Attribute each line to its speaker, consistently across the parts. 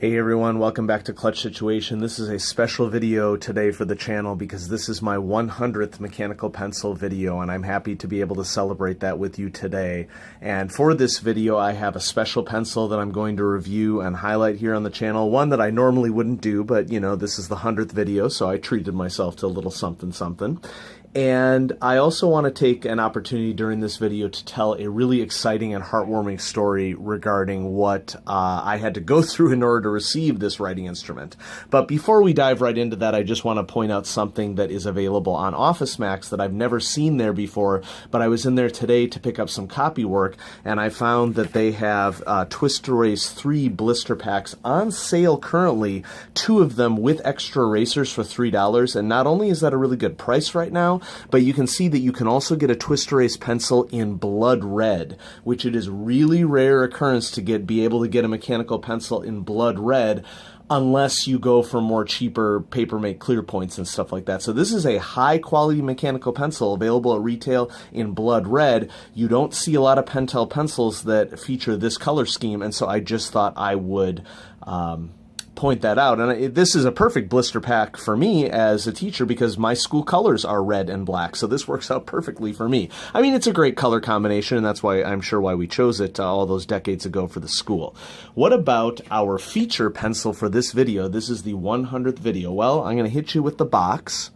Speaker 1: Hey everyone, welcome back to Clutch Situation. This is a special video today for the channel because this is my 100th mechanical pencil video, and I'm happy to be able to celebrate that with you today. And for this video, I have a special pencil that I'm going to review and highlight here on the channel. One that I normally wouldn't do, but you know, this is the 100th video, so I treated myself to a little something something. And I also want to take an opportunity during this video to tell a really exciting and heartwarming story regarding what I had to go through in order to receive this writing instrument. But before we dive right into that, I just want to point out something that is available on Office Max that I've never seen there before, but I was in there today to pick up some copy work, and I found that they have Twist Erase 3 blister packs on sale currently, 2 of them with extra erasers for $3, and not only is that a really good price right now, but you can see that you can also get a Twist Erase pencil in blood red, which it is really rare occurrence to be able to get a mechanical pencil in blood red unless you go for more cheaper Papermate clear points and stuff like that. So this is a high quality mechanical pencil available at retail in blood red. You don't see a lot of Pentel pencils that feature this color scheme, and so I just thought I would point that out. And this is a perfect blister pack for me as a teacher because my school colors are red and black, so this works out perfectly for me. I mean, it's a great color combination, and that's why I'm sure why we chose it all those decades ago for the school. What about our feature pencil for this video? This is the 100th video. Well, I'm going to hit you with the box.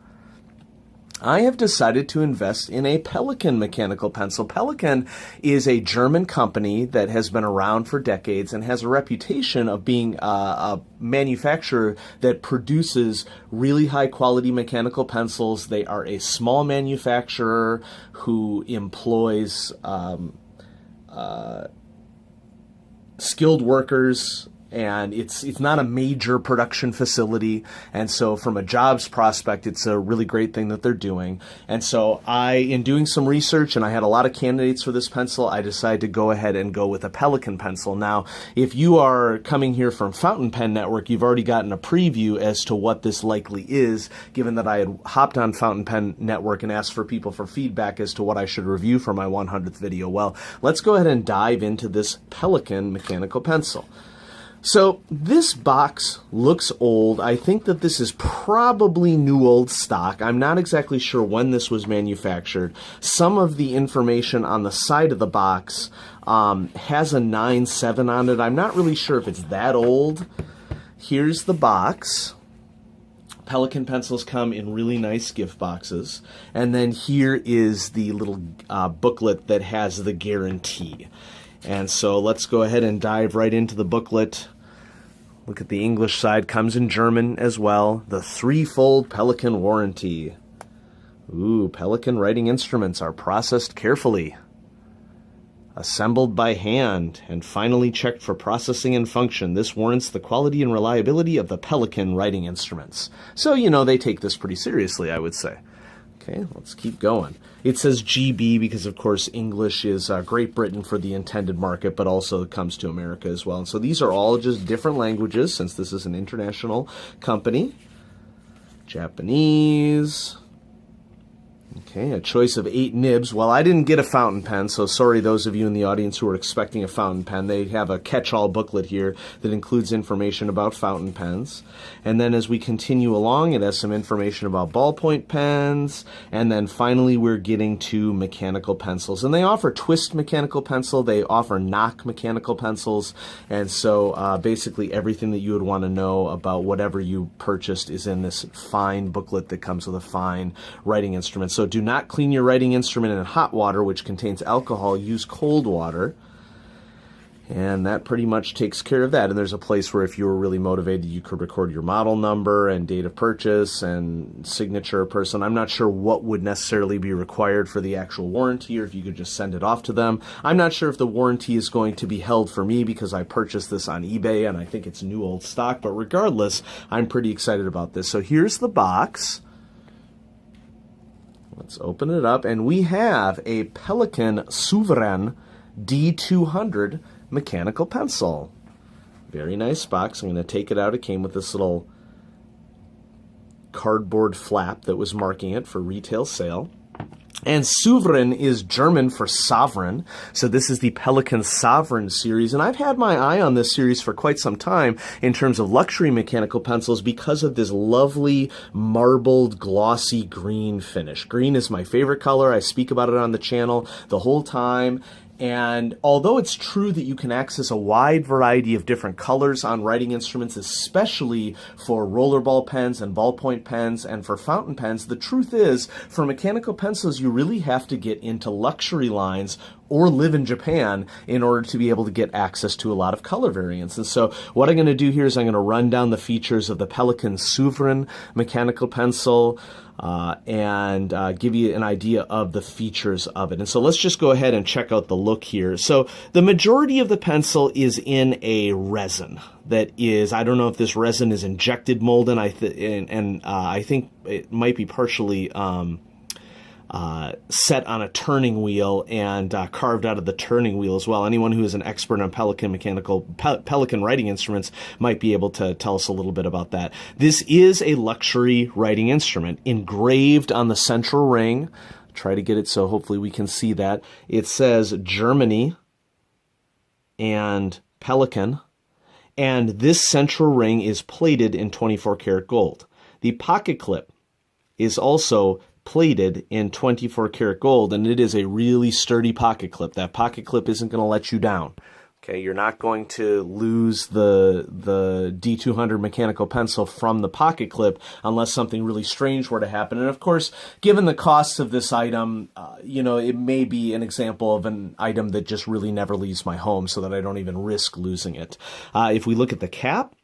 Speaker 1: I have decided to invest in a Pelikan mechanical pencil. Pelikan is a German company that has been around for decades and has a reputation of being a manufacturer that produces really high quality mechanical pencils. They are a small manufacturer who employs skilled workers, and it's not a major production facility, and so from a jobs prospect, it's a really great thing that they're doing. And so in doing some research, and I had a lot of candidates for this pencil, I decided to go ahead and go with a Pelikan pencil. Now, if you are coming here from Fountain Pen Network, you've already gotten a preview as to what this likely is, given that I had hopped on Fountain Pen Network and asked for people for feedback as to what I should review for my 100th video. Well, let's go ahead and dive into this Pelikan mechanical pencil. So this box looks old. I think that this is probably new old stock. I'm not exactly sure when this was manufactured. Some of the information on the side of the box has a 9/7 on it. I'm not really sure if it's that old. Here's the box. Pelikan pencils come in really nice gift boxes. And then here is the little booklet that has the guarantee. And so let's go ahead and dive right into the booklet. Look at the English side, comes in German as well. The 3-fold Pelikan warranty. Ooh, Pelikan writing instruments are processed carefully, assembled by hand, and finally checked for processing and function. This warrants the quality and reliability of the Pelikan writing instruments. So, you know, they take this pretty seriously, I would say. Okay, let's keep going. It says GB because, of course, English is Great Britain for the intended market, but also it comes to America as well. And so these are all just different languages since this is an international company. Japanese. Okay, a choice of 8 nibs. Well, I didn't get a fountain pen, so sorry those of you in the audience who are expecting a fountain pen. They have a catch-all booklet here that includes information about fountain pens. And then as we continue along, it has some information about ballpoint pens. And then finally, we're getting to mechanical pencils. And they offer twist mechanical pencil. They offer knock mechanical pencils. And so basically everything that you would want to know about whatever you purchased is in this fine booklet that comes with a fine writing instrument. So do not clean your writing instrument in hot water, which contains alcohol. Use cold water. And that pretty much takes care of that. And there's a place where if you were really motivated, you could record your model number and date of purchase and signature of person. I'm not sure what would necessarily be required for the actual warranty, or if you could just send it off to them. I'm not sure if the warranty is going to be held for me because I purchased this on eBay and I think it's new old stock. But regardless, I'm pretty excited about this. So here's the box. Let's open it up, and we have a Pelikan Souveran D200 mechanical pencil. Very nice box. I'm going to take it out. It came with this little cardboard flap that was marking it for retail sale. And Souveran is German for sovereign. So this is the Pelikan Souveran series. And I've had my eye on this series for quite some time in terms of luxury mechanical pencils because of this lovely marbled glossy green finish. Green is my favorite color. I speak about it on the channel the whole time. And although it's true that you can access a wide variety of different colors on writing instruments, especially for rollerball pens and ballpoint pens and for fountain pens, the truth is, for mechanical pencils, you really have to get into luxury lines or live in Japan in order to be able to get access to a lot of color variants. And so what I'm going to do here is I'm going to run down the features of the Pelikan Souveran mechanical pencil, and give you an idea of the features of it. And so let's just go ahead and check out the look here. So the majority of the pencil is in a resin that is, I don't know if this resin is injected molded, I think it might be partially set on a turning wheel and carved out of the turning wheel as well. Anyone who is an expert on Pelikan writing instruments might be able to tell us a little bit about that. This is a luxury writing instrument engraved on the central ring. Try to get it so hopefully we can see that. It says Germany and Pelikan, and this central ring is plated in 24 karat gold. The pocket clip is also plated in 24 karat gold, and it is a really sturdy pocket clip. That pocket clip isn't going to let you down. Okay, you're not going to lose the D200 mechanical pencil from the pocket clip unless something really strange were to happen. And of course, given the cost of this item, you know, it may be an example of an item that just really never leaves my home so that I don't even risk losing it. If we look at the cap,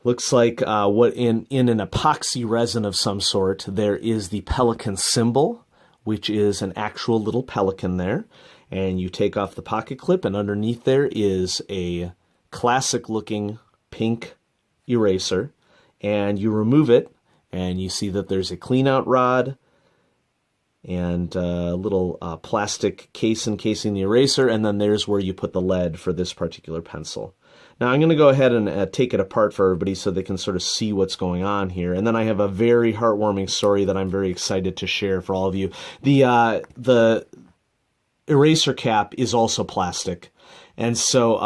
Speaker 1: looks like what in an epoxy resin of some sort, there is the pelican symbol, which is an actual little pelican there. And you take off the pocket clip, and underneath there is a classic-looking pink eraser. And you remove it, and you see that there's a clean-out rod and a little plastic case encasing the eraser, and then there's where you put the lead for this particular pencil. Now I'm going to go ahead and take it apart for everybody so they can sort of see what's going on here. And then I have a very heartwarming story that I'm very excited to share for all of you. The eraser cap is also plastic. And so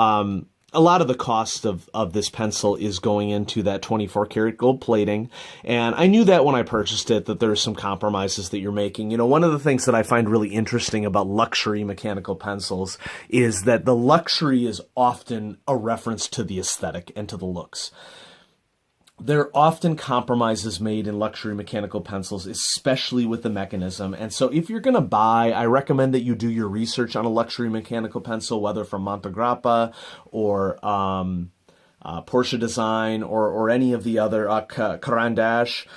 Speaker 1: a lot of the cost of this pencil is going into that 24 karat gold plating. And I knew that when I purchased it, that there are some compromises that you're making. You know, one of the things that I find really interesting about luxury mechanical pencils is that the luxury is often a reference to the aesthetic and to the looks. There are often compromises made in luxury mechanical pencils, especially with the mechanism. And so if you're going to buy, I recommend that you do your research on a luxury mechanical pencil, whether from Montegrappa or Porsche Design or any of the other Caran d'Ache,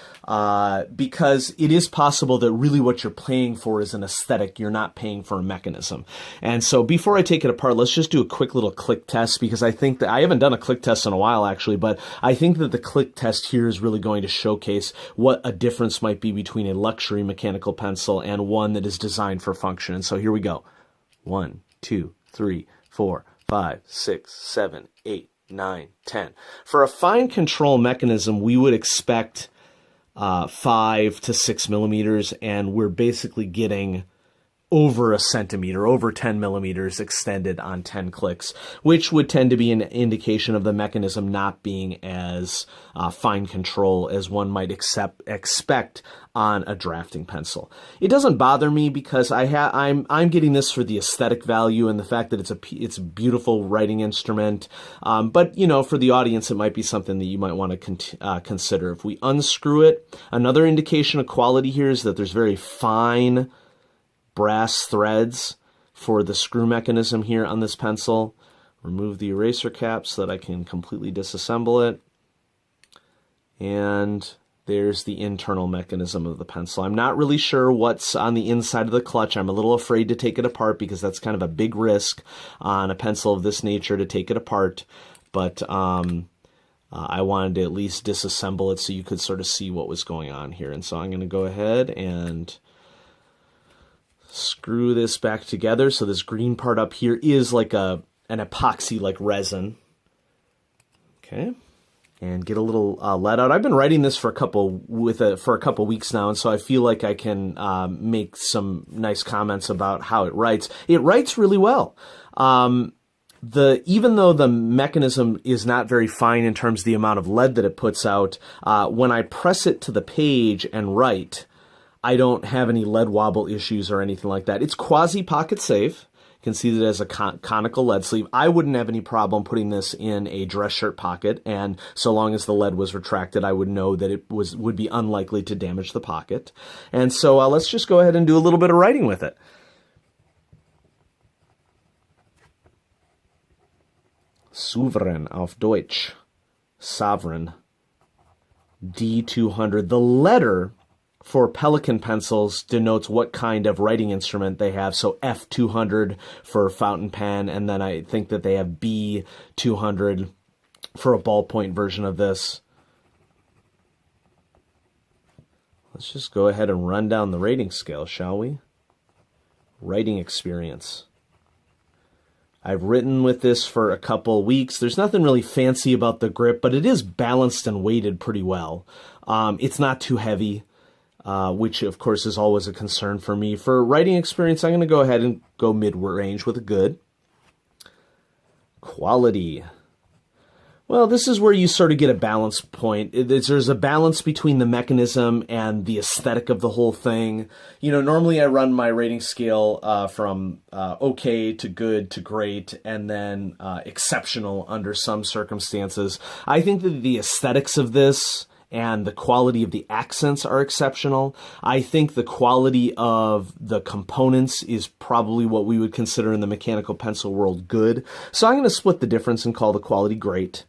Speaker 1: because it is possible that really what you're paying for is an aesthetic. You're not paying for a mechanism. And so before I take it apart, let's just do a quick little click test, because I think that I haven't done a click test in a while actually, but I think that the click test here is really going to showcase what a difference might be between a luxury mechanical pencil and one that is designed for function. And so here we go. 1, 2, 3, 4, 5, 6, 7, 8, 9, 10. For a fine control mechanism, we would expect 5 to 6 millimeters, and we're basically getting over a centimeter, over 10 millimeters extended on 10 clicks, which would tend to be an indication of the mechanism not being as fine control as one might expect on a drafting pencil. It doesn't bother me because I'm getting this for the aesthetic value and the fact that it's a beautiful writing instrument. But you know, for the audience, it might be something that you might want to consider. If we unscrew it, another indication of quality here is that there's very fine brass threads for the screw mechanism here on this pencil. Remove the eraser cap so that I can completely disassemble it. And there's the internal mechanism of the pencil. I'm not really sure what's on the inside of the clutch. I'm a little afraid to take it apart because that's kind of a big risk on a pencil of this nature to take it apart. But I wanted to at least disassemble it so you could sort of see what was going on here. And so I'm going to go ahead and screw this back together. So this green part up here is like an epoxy like resin. Okay. and get a little lead out. I've been writing this for a couple weeks now, and so I feel like I can make some nice comments about how it writes. It writes really well. Even though the mechanism is not very fine in terms of the amount of lead that it puts out, when I press it to the page and write, I don't have any lead wobble issues or anything like that. It's quasi pocket safe. You can see that it has a conical lead sleeve. I wouldn't have any problem putting this in a dress shirt pocket, and so long as the lead was retracted, I would know that it would be unlikely to damage the pocket. And so let's just go ahead and do a little bit of writing with it. Souveran auf Deutsch. Souveran D200. The letter for Pelikan pencils denotes what kind of writing instrument they have. So F200 for fountain pen, and then I think that they have B200 for a ballpoint version of this. Let's just go ahead and run down the rating scale, shall we? Writing experience. I've written with this for a couple weeks. There's nothing really fancy about the grip, but it is balanced and weighted pretty well. It's not too heavy, which of course is always a concern for me. For writing experience, I'm going to go ahead and go mid-range with a good. Quality. Well, this is where you sort of get a balance point. There's a balance between the mechanism and the aesthetic of the whole thing. You know, normally I run my rating scale from okay to good to great, and then exceptional under some circumstances. I think that the aesthetics of this and the quality of the accents are exceptional. I think the quality of the components is probably what we would consider in the mechanical pencil world good. So I'm going to split the difference and call the quality great.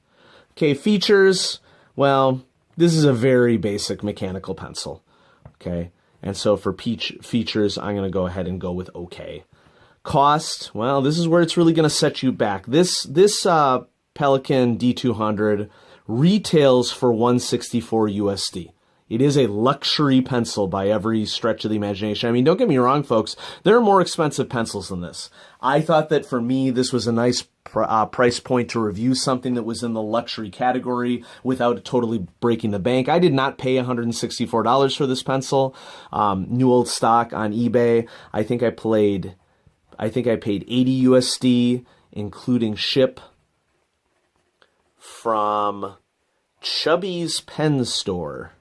Speaker 1: Okay, features, well, this is a very basic mechanical pencil, okay? And so for features, I'm going to go ahead and go with okay. Cost, well, this is where it's really going to set you back. This Pelikan D200 retails for $164 USD. It is a luxury pencil by every stretch of the imagination. I mean, don't get me wrong, folks. There are more expensive pencils than this. I thought that for me, this was a nice price point to review something that was in the luxury category without totally breaking the bank. I did not pay $164 for this pencil. New old stock on eBay. I think I paid 80 USD, including ship, from Chubby's Pen Store.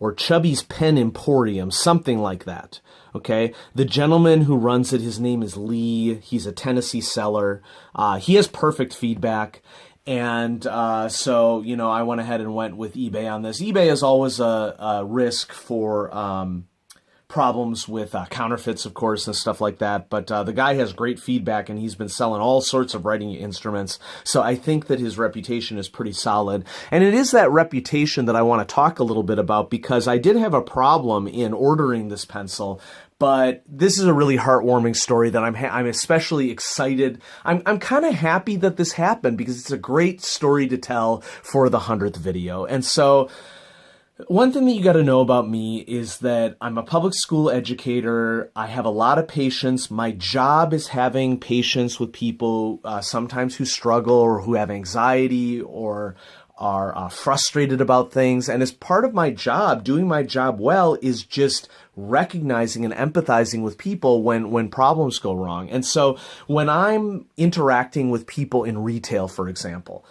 Speaker 1: Or Chubby's Pen Emporium, something like that, okay? The gentleman who runs it, his name is Lee. He's a Tennessee seller. He has perfect feedback. And so, you know, I went ahead and went with eBay on this. eBay is always a risk for problems with counterfeits, of course, and stuff like that. But the guy has great feedback, and he's been selling all sorts of writing instruments. So I think that his reputation is pretty solid. And it is that reputation that I want to talk a little bit about, because I did have a problem in ordering this pencil. But this is a really heartwarming story that I'm especially excited. I'm kind of happy that this happened, because it's a great story to tell for the 100th video. And so one thing that you got to know about me is that I'm a public school educator. I have a lot of patience. My job is having patience with people sometimes who struggle or who have anxiety or are frustrated about things. And as part of my job, doing my job well is just recognizing and empathizing with people when problems go wrong. And so when I'm interacting with people in retail, for example,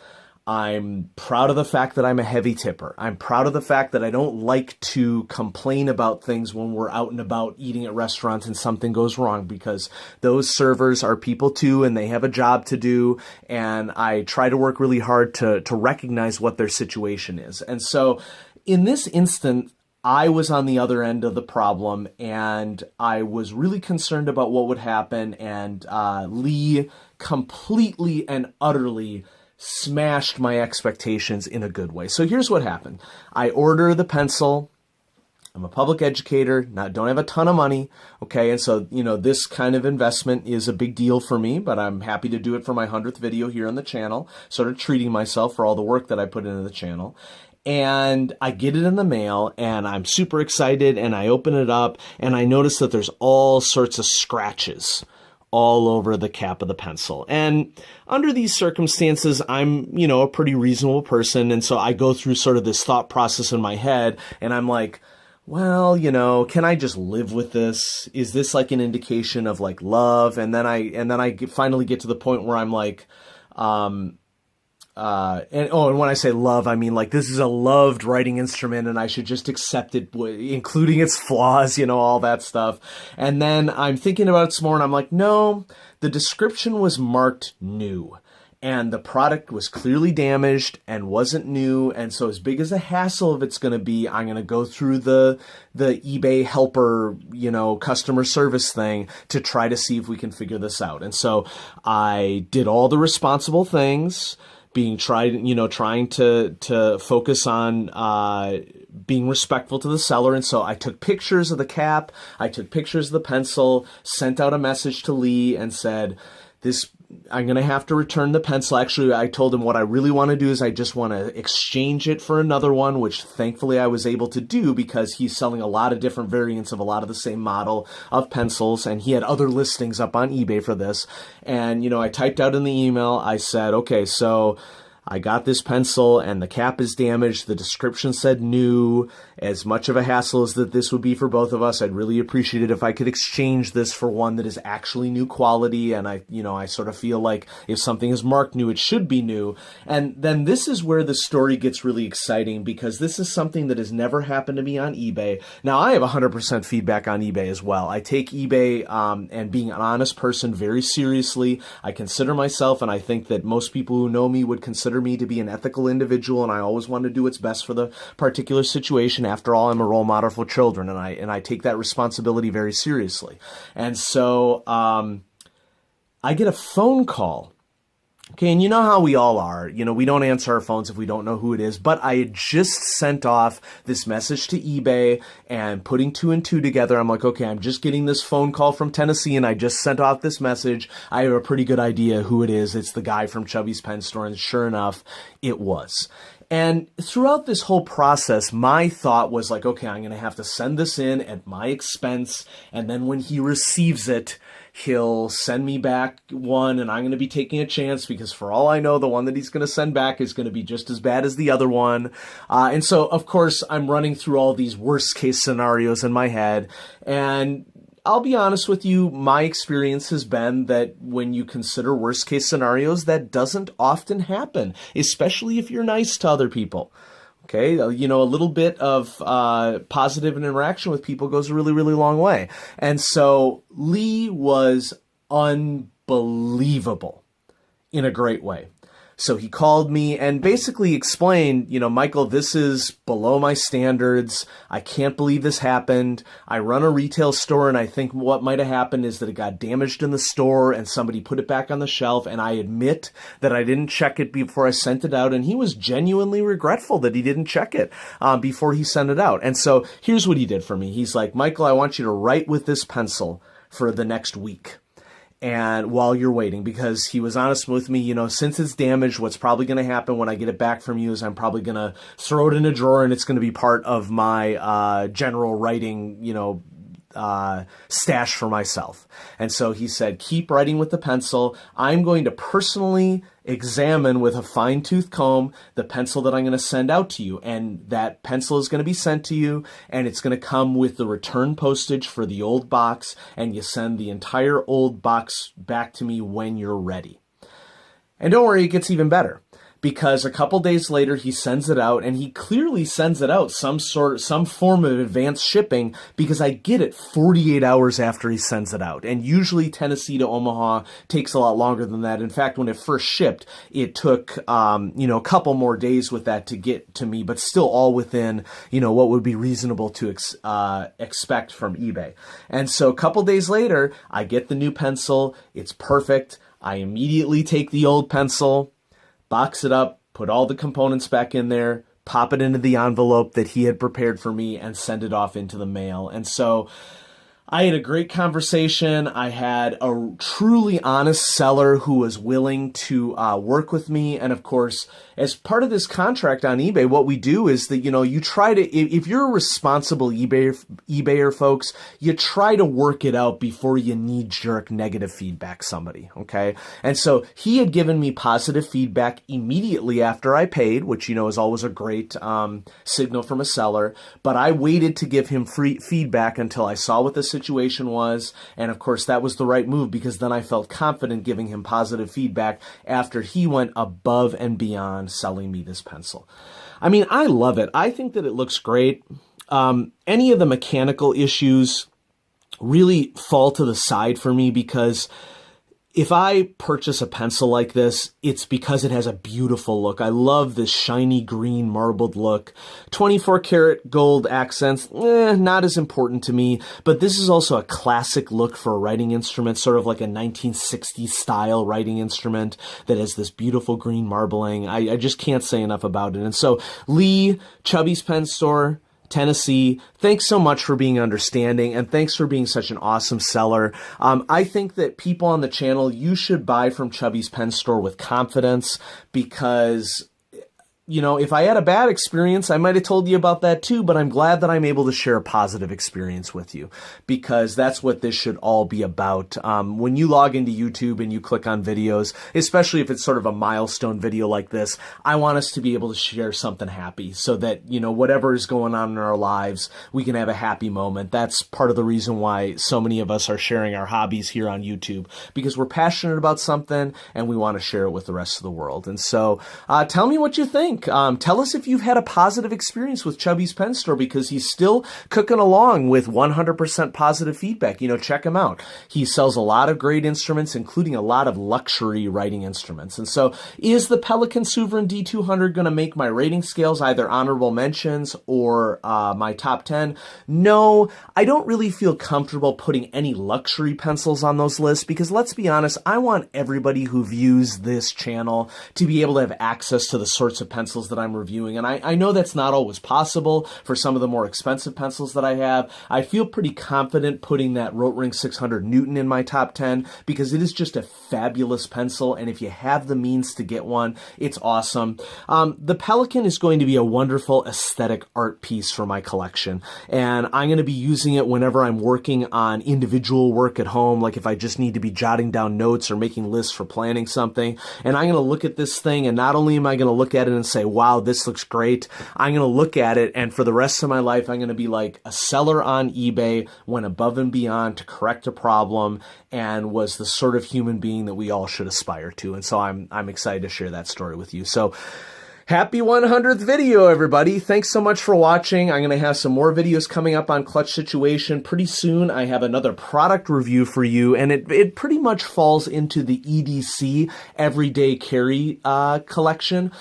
Speaker 1: I'm proud of the fact that I'm a heavy tipper. I'm proud of the fact that I don't like to complain about things when we're out and about eating at restaurants and something goes wrong, because those servers are people too, and they have a job to do. And I try to work really hard to recognize what their situation is. And so in this instant, I was on the other end of the problem, and I was really concerned about what would happen. And Lee completely and utterly smashed my expectations in a good way. So here's what happened. I order the pencil. I'm a public educator, don't have a ton of money, okay? And so, you know, this kind of investment is a big deal for me, but I'm happy to do it for my 100th video here on the channel, sort of treating myself for all the work that I put into the channel. And I get it in the mail, and I'm super excited, and I open it up, and I notice that there's all sorts of scratches all over the cap of the pencil. And under these circumstances, I'm, a pretty reasonable person. And so I go through sort of this thought process in my head, and I'm like, well, can I just live with this? Is this like an indication of like love? And then I finally get to the point where I'm like, and when I say love, I mean like this is a loved writing instrument and I should just accept it, including its flaws, all that stuff. And then I'm thinking about it some more and I'm like, no, the description was marked new. And the product was clearly damaged and wasn't new. And so as big as a hassle of it's going to be, I'm going to go through the eBay helper, customer service thing to try to see if we can figure this out. And so I did all the responsible things, trying to focus on being respectful to the seller. And so I took pictures of the cap, I took pictures of the pencil, sent out a message to Lee and said, I'm going to have to return the pencil. Actually, I told him what I really want to do is I just want to exchange it for another one, which thankfully I was able to do because he's selling a lot of different variants of a lot of the same model of pencils. And he had other listings up on eBay for this. And, I typed out in the email, I said, okay, so I got this pencil and the cap is damaged. The description said new. As much of a hassle as that this would be for both of us, I'd really appreciate it if I could exchange this for one that is actually new quality. And I sort of feel like if something is marked new, it should be new. And then this is where the story gets really exciting because this is something that has never happened to me on eBay. Now, I have 100% feedback on eBay as well. I take eBay and being an honest person very seriously. I consider myself, and I think that most people who know me would consider me to be an ethical individual, and I always want to do what's best for the particular situation. After all, I'm a role model for children, and I take that responsibility very seriously. And so I get a phone call. Okay, and you know how we all are. We don't answer our phones if we don't know who it is. But I had just sent off this message to eBay and putting two and two together. I'm like, okay, I'm just getting this phone call from Tennessee and I just sent off this message. I have a pretty good idea who it is. It's the guy from Chubby's Pen Store. And sure enough, it was. And throughout this whole process, my thought was like, okay, I'm going to have to send this in at my expense. And then when he receives it, he'll send me back one and I'm going to be taking a chance because for all I know, the one that he's going to send back is going to be just as bad as the other one. And so, of course, I'm running through all these worst case scenarios in my head. And I'll be honest with you, my experience has been that when you consider worst case scenarios, that doesn't often happen, especially if you're nice to other people. Okay, a little bit of positive interaction with people goes a really, really long way. And so Lee was unbelievable in a great way. So he called me and basically explained, Michael, this is below my standards. I can't believe this happened. I run a retail store and I think what might have happened is that it got damaged in the store and somebody put it back on the shelf. And I admit that I didn't check it before I sent it out. And he was genuinely regretful that he didn't check it before he sent it out. And so here's what he did for me. He's like, Michael, I want you to write with this pencil for the next week. And while you're waiting, because he was honest with me, since it's damaged, what's probably going to happen when I get it back from you is I'm probably going to throw it in a drawer and it's going to be part of my general writing, stash for myself. And so he said, keep writing with the pencil. I'm going to personally examine with a fine-tooth comb the pencil that I'm going to send out to you. And that pencil is going to be sent to you, and it's going to come with the return postage for the old box, and you send the entire old box back to me when you're ready. And don't worry, it gets even better. Because a couple days later, he sends it out, and he clearly sends it out some form of advanced shipping, because I get it 48 hours after he sends it out. And usually Tennessee to Omaha takes a lot longer than that. In fact, when it first shipped, it took, a couple more days with that to get to me, but still all within, what would be reasonable to expect from eBay. And so a couple days later, I get the new pencil. It's perfect. I immediately take the old pencil, box it up, put all the components back in there, pop it into the envelope that he had prepared for me, and send it off into the mail. And so I had a great conversation. I had a truly honest seller who was willing to work with me. And of course, as part of this contract on eBay, what we do is that, you try to, if you're a responsible eBayer, folks, you try to work it out before you knee-jerk negative feedback somebody, okay? And so he had given me positive feedback immediately after I paid, which, is always a great signal from a seller. But I waited to give him free feedback until I saw what the situation was. And of course, that was the right move, because then I felt confident giving him positive feedback after he went above and beyond selling me this pencil. I mean, I love it. I think that it looks great. Any of the mechanical issues really fall to the side for me, because if I purchase a pencil like this, it's because it has a beautiful look. I love this shiny green marbled look. 24 karat gold accents, not as important to me, but this is also a classic look for a writing instrument, sort of like a 1960s style writing instrument that has this beautiful green marbling. I just can't say enough about it. And so Lee, Chubby's Pen Store, Tennessee, thanks so much for being understanding, and thanks for being such an awesome seller. I think that people on the channel, you should buy from Chubby's Pen Store with confidence, because if I had a bad experience, I might have told you about that too, but I'm glad that I'm able to share a positive experience with you, because that's what this should all be about. When you log into YouTube and you click on videos, especially if it's sort of a milestone video like this, I want us to be able to share something happy, so that, whatever is going on in our lives, we can have a happy moment. That's part of the reason why so many of us are sharing our hobbies here on YouTube, because we're passionate about something and we want to share it with the rest of the world. And so tell me what you think. Tell us if you've had a positive experience with Chubby's Pen Store, because he's still cooking along with 100% positive feedback. Check him out. He sells a lot of great instruments, including a lot of luxury writing instruments. And so is the Pelikan Souveran D200 going to make my rating scales, either honorable mentions or my top 10? No, I don't really feel comfortable putting any luxury pencils on those lists, because let's be honest, I want everybody who views this channel to be able to have access to the sorts of pencils that I'm reviewing. And I know that's not always possible for some of the more expensive pencils that I have. I feel pretty confident putting that Rotring 600 Newton in my top 10, because it is just a fabulous pencil, and if you have the means to get one, it's awesome. The Pelikan is going to be a wonderful aesthetic art piece for my collection, and I'm going to be using it whenever I'm working on individual work at home, like if I just need to be jotting down notes or making lists for planning something. And I'm going to look at this thing, and not only am I going to look at it and say, wow, this looks great, I'm going to look at it, and for the rest of my life, I'm going to be like a seller on eBay, went above and beyond to correct a problem, and was the sort of human being that we all should aspire to. And so I'm excited to share that story with you. So happy 100th video, everybody. Thanks so much for watching. I'm going to have some more videos coming up on clutch situation. Pretty soon, I have another product review for you, and it pretty much falls into the EDC, Everyday Carry collection.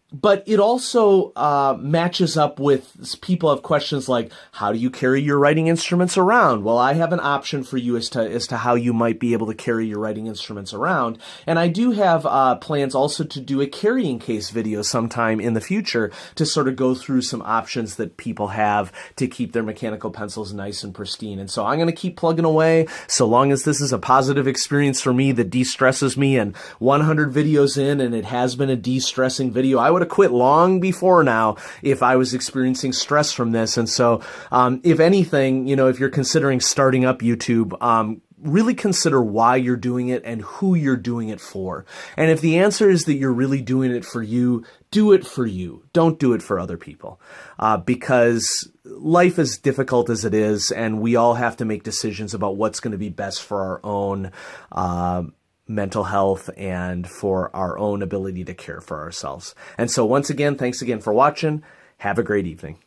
Speaker 1: But it also matches up with people have questions like, how do you carry your writing instruments around? Well, I have an option for you as to how you might be able to carry your writing instruments around. And I do have plans also to do a carrying case video sometime in the future to sort of go through some options that people have to keep their mechanical pencils nice and pristine. And so I'm going to keep plugging away so long as this is a positive experience for me that de-stresses me. And 100 videos in, and it has been a de-stressing video. I would have quit long before now if I was experiencing stress from this. And so if anything, if you're considering starting up YouTube, really consider why you're doing it and who you're doing it for. And if the answer is that you're really doing it for you, do it for you. Don't do it for other people, because life is difficult as it is, and we all have to make decisions about what's going to be best for our own mental health and for our own ability to care for ourselves. And so once again, thanks again for watching. Have a great evening.